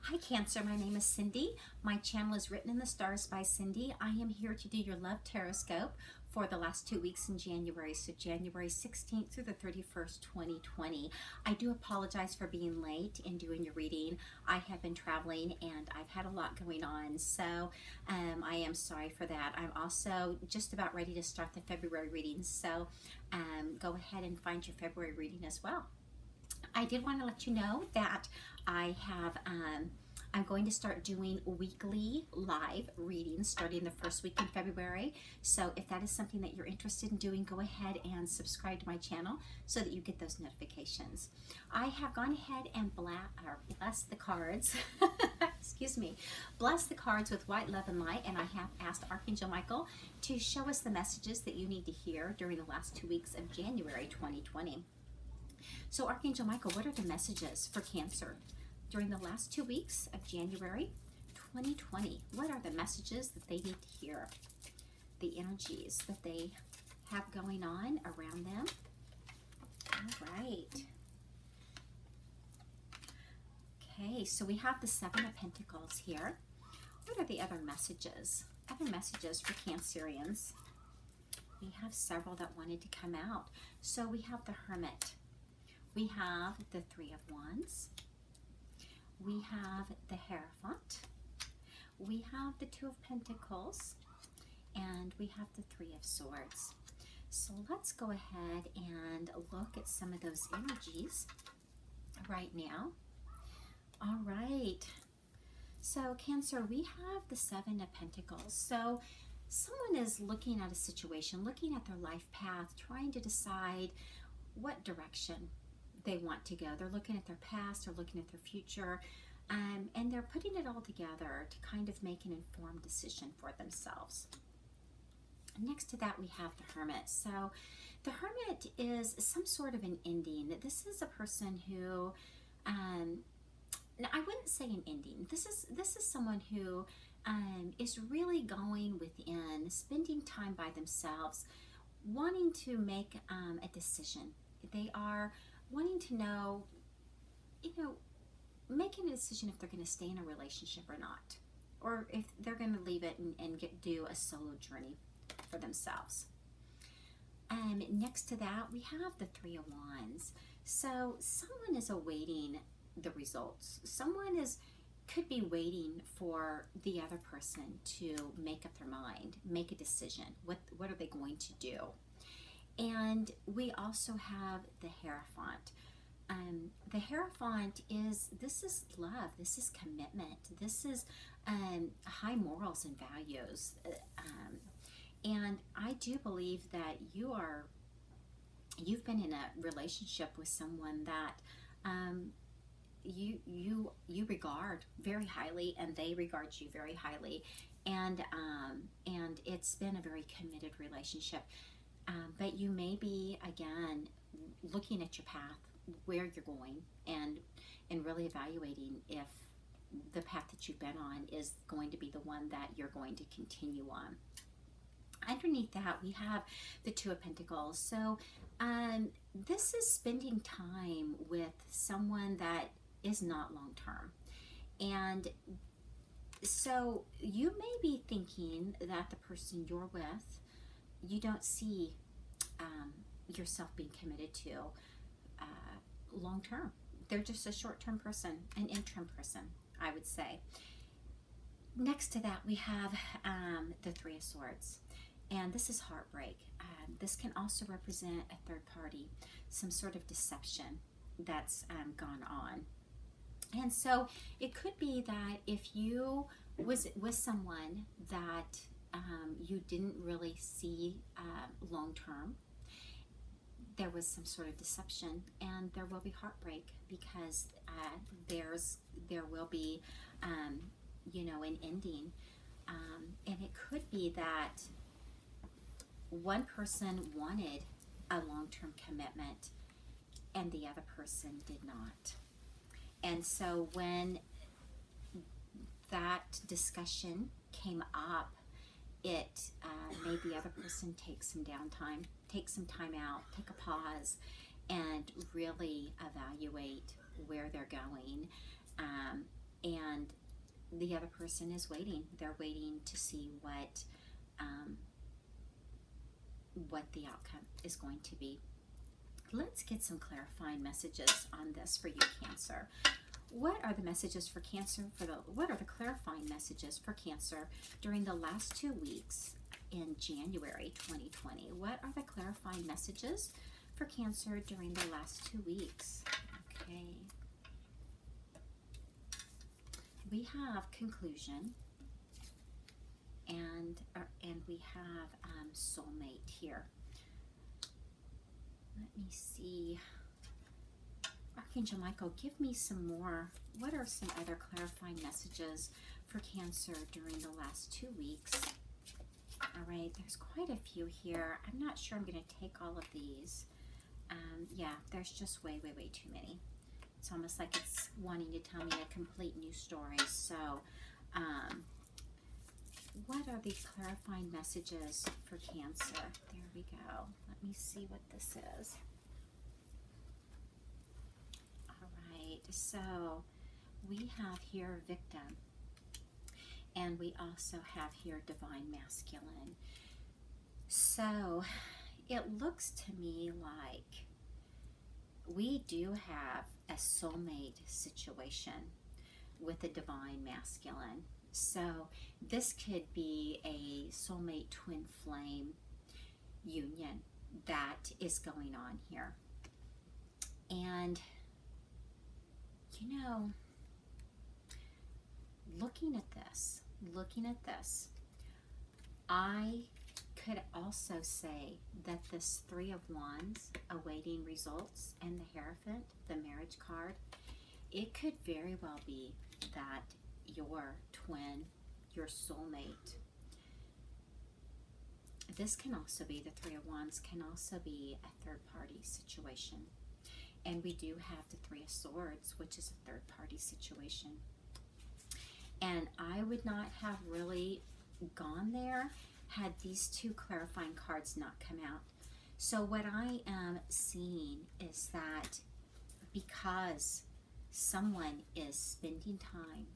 Hi Cancer, my name is Cindy. My channel is Written in the Stars by Cindy. I am here to do your love horoscope for the last 2 weeks in January, so January 16th through the 31st, 2020. I do apologize for being late in doing your reading. I have been traveling and I've had a lot going on, so I am sorry for that. I'm also just about ready to start the February readings, so go ahead and find your February reading as well. I did want to let you know that I'm going to start doing weekly live readings starting the first week in February. So if that is something that you're interested in doing, go ahead and subscribe to my channel so that you get those notifications. I have gone ahead and blessed the cards. Excuse me. Bless the cards with white love and light, and I have asked Archangel Michael to show us the messages that you need to hear during the last 2 weeks of January 2020. So Archangel Michael, what are the messages for Cancer during the last 2 weeks of January 2020? What are the messages that they need to hear? The energies that they have going on around them. All right. Okay, so we have the Seven of Pentacles here. What are the other messages? Other messages for Cancerians. We have several that wanted to come out. So we have the Hermit. We have the Three of Wands. We have the Hierophant. We have the Two of Pentacles. And we have the Three of Swords. So let's go ahead and look at some of those energies right now. All right. So Cancer, we have the Seven of Pentacles. So someone is looking at a situation, looking at their life path, trying to decide what direction they want to go. They're looking at their past, they're looking at their future, and they're putting it all together to kind of make an informed decision for themselves. Next to that, we have the Hermit. So the Hermit is some sort of an ending. This is a person who, now I wouldn't say an ending. This is someone who is really going within, spending time by themselves, wanting to make a decision. They are wanting to know, making a decision if they're going to stay in a relationship or not, or if they're going to leave it and do a solo journey for themselves. Next to that, we have the Three of Wands. So someone is awaiting the results. Someone could be waiting for the other person to make up their mind, make a decision. What are they going to do? And we also have the Hierophant. The Hierophant this is love, this is commitment, this is high morals and values. And I do believe that you've been in a relationship with someone that you regard very highly, and they regard you very highly, and it's been a very committed relationship. But you may be, again, looking at your path, where you're going, and really evaluating if the path that you've been on is going to be the one that you're going to continue on. Underneath that, we have the Two of Pentacles. So this is spending time with someone that is not long-term. And so you may be thinking that the person you're with, you don't see yourself being committed to long-term. They're just a short-term person, an interim person, I would say. Next to that, we have the Three of Swords. And this is heartbreak. This can also represent a third party, some sort of deception that's gone on. And so it could be that if you was with someone that you didn't really see long-term, there was some sort of deception, and there will be heartbreak because there will be an ending, and it could be that one person wanted a long-term commitment and the other person did not. And so when that discussion came up, it made the other person take some downtime, take some time out, take a pause, and really evaluate where they're going, and the other person is waiting. They're waiting to see what the outcome is going to be. Let's get some clarifying messages on this for you, Cancer. What are the messages for Cancer? What are the clarifying messages for Cancer during the last 2 weeks in January 2020? What are the clarifying messages for Cancer during the last 2 weeks? Okay. We have conclusion, and we have soulmate here. Let me see. Archangel Michael, give me some more. What are some other clarifying messages for Cancer during the last 2 weeks? All right, there's quite a few here. I'm not sure I'm going to take all of these. Yeah, there's just way too many. It's almost like it's wanting to tell me a complete new story. So, what are these clarifying messages for Cancer? There we go. Let me see what this is. All right, so we have here victim, and we also have here divine masculine. So it looks to me like we do have a soulmate situation with a divine masculine. So this could be a soulmate twin flame union that is going on here. And, you know, looking at this, I could also say that this Three of Wands, awaiting results, and the Hierophant, the marriage card, it could very well be that your twin, your soulmate, this can also be, the Three of Wands can also be a third party situation. And we do have the Three of Swords, which is a third party situation. And I would not have really gone there had these two clarifying cards not come out. So what I am seeing is that because someone is spending time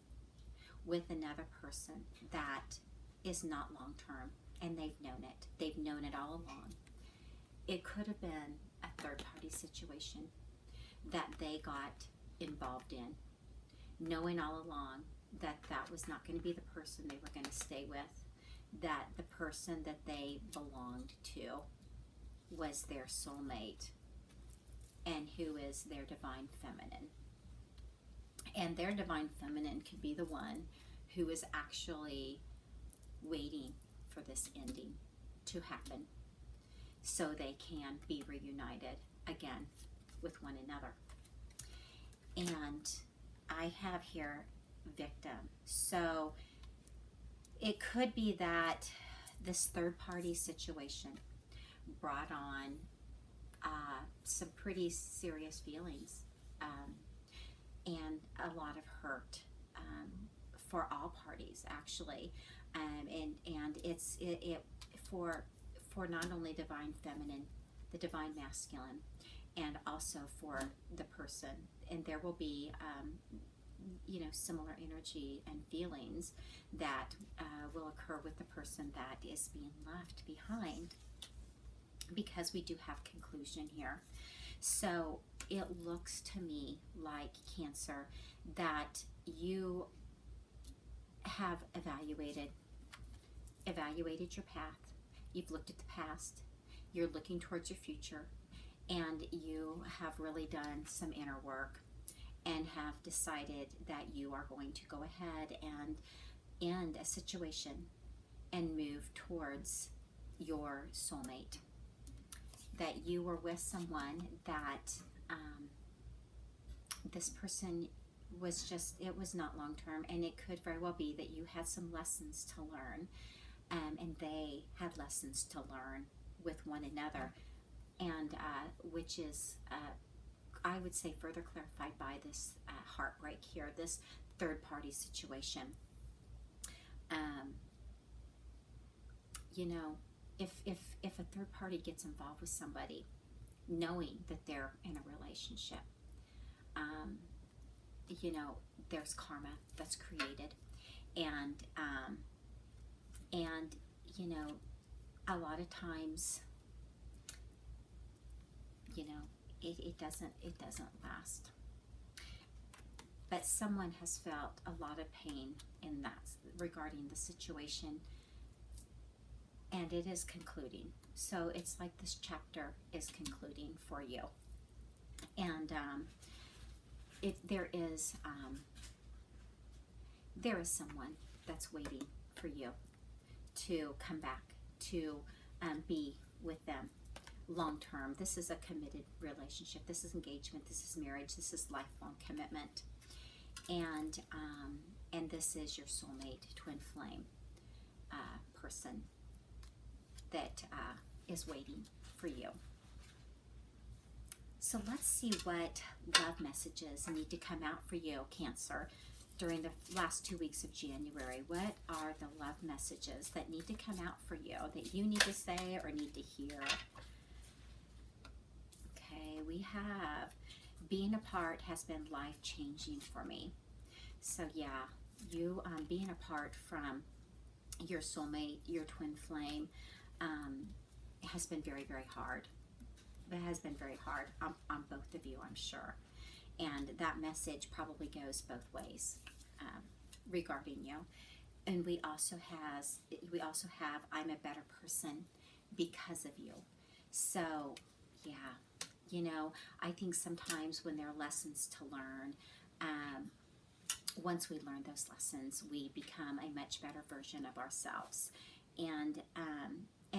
with another person that is not long-term, and they've known it all along, it could have been a third-party situation that they got involved in, knowing all along that that was not going to be the person they were going to stay with, that the person that they belonged to was their soulmate, and who is their divine feminine. And their divine feminine could be the one who is actually waiting for this ending to happen so they can be reunited again with one another. And I have here victim. So it could be that this third party situation brought on some pretty serious feelings and a lot of hurt for all parties, actually, and it's for not only divine feminine, the divine masculine, and also for the person. And there will be similar energy and feelings that will occur with the person that is being left behind, because we do have conclusion here. So it looks to me like, Cancer, that you have evaluated your path. You've looked at the past, you're looking towards your future, and you have really done some inner work and have decided that you are going to go ahead and end a situation and move towards your soulmate. That you were with someone that this person was just, it was not long term, and it could very well be that you had some lessons to learn, and they had lessons to learn with one another, and which is I would say further clarified by this heartbreak here, this third party situation. If a third party gets involved with somebody, knowing that they're in a relationship, you know, there's karma that's created, and and you know, a lot of times, you know, it doesn't last. But someone has felt a lot of pain in that regarding the situation, and it is concluding. So it's like this chapter is concluding for you, and there is someone that's waiting for you to come back to be with them long term. This is a committed relationship. This is engagement. This is marriage. This is lifelong commitment. And this is your soulmate twin flame person that is waiting for you. So let's see what love messages need to come out for you, Cancer, during the last 2 weeks of January. What are the love messages that need to come out for you, that you need to say or need to hear? Okay, we have being apart has been life-changing for me. So yeah, you being apart from your soulmate, your twin flame, has been very, very hard. It has been very hard on both of you, I'm sure. And that message probably goes both ways regarding you. And we also have I'm a better person because of you. So yeah, you know, I think sometimes when there are lessons to learn, once we learn those lessons, we become a much better version of ourselves. And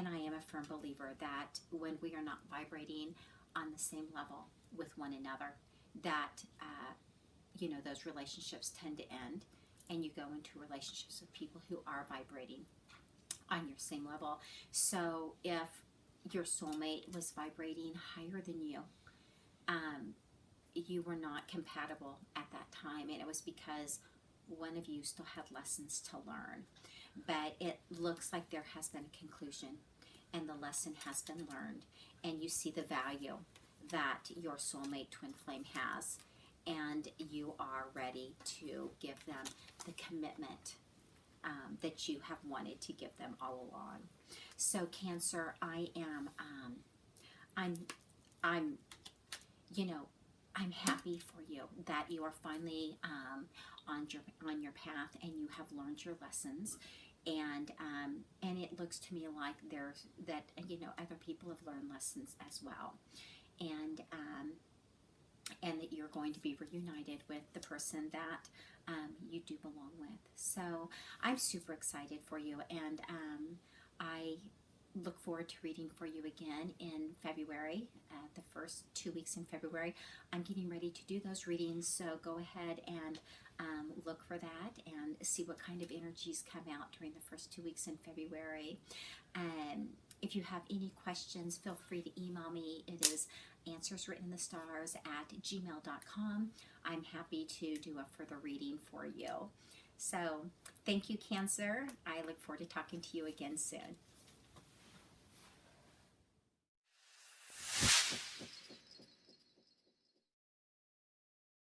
I am a firm believer that when we are not vibrating on the same level with one another, that you know, those relationships tend to end, and you go into relationships with people who are vibrating on your same level. So if your soulmate was vibrating higher than you, you were not compatible at that time, and it was because one of you still had lessons to learn. But it looks like there has been a conclusion, and the lesson has been learned, and you see the value that your soulmate twin flame has, and you are ready to give them the commitment that you have wanted to give them all along. So Cancer, I'm you know, I'm happy for you that you are finally on your path, and you have learned your lessons, and it looks to me like there's that, you know, other people have learned lessons as well, and that you're going to be reunited with the person that you do belong with. So I'm super excited for you, and I look forward to reading for you again in February, the first 2 weeks in February. I'm getting ready to do those readings, so go ahead and look for that and see what kind of energies come out during the first 2 weeks in February. If you have any questions, feel free to email me. It is answerswritteninthestars@gmail.com. I'm happy to do a further reading for you. So thank you, Cancer. I look forward to talking to you again soon.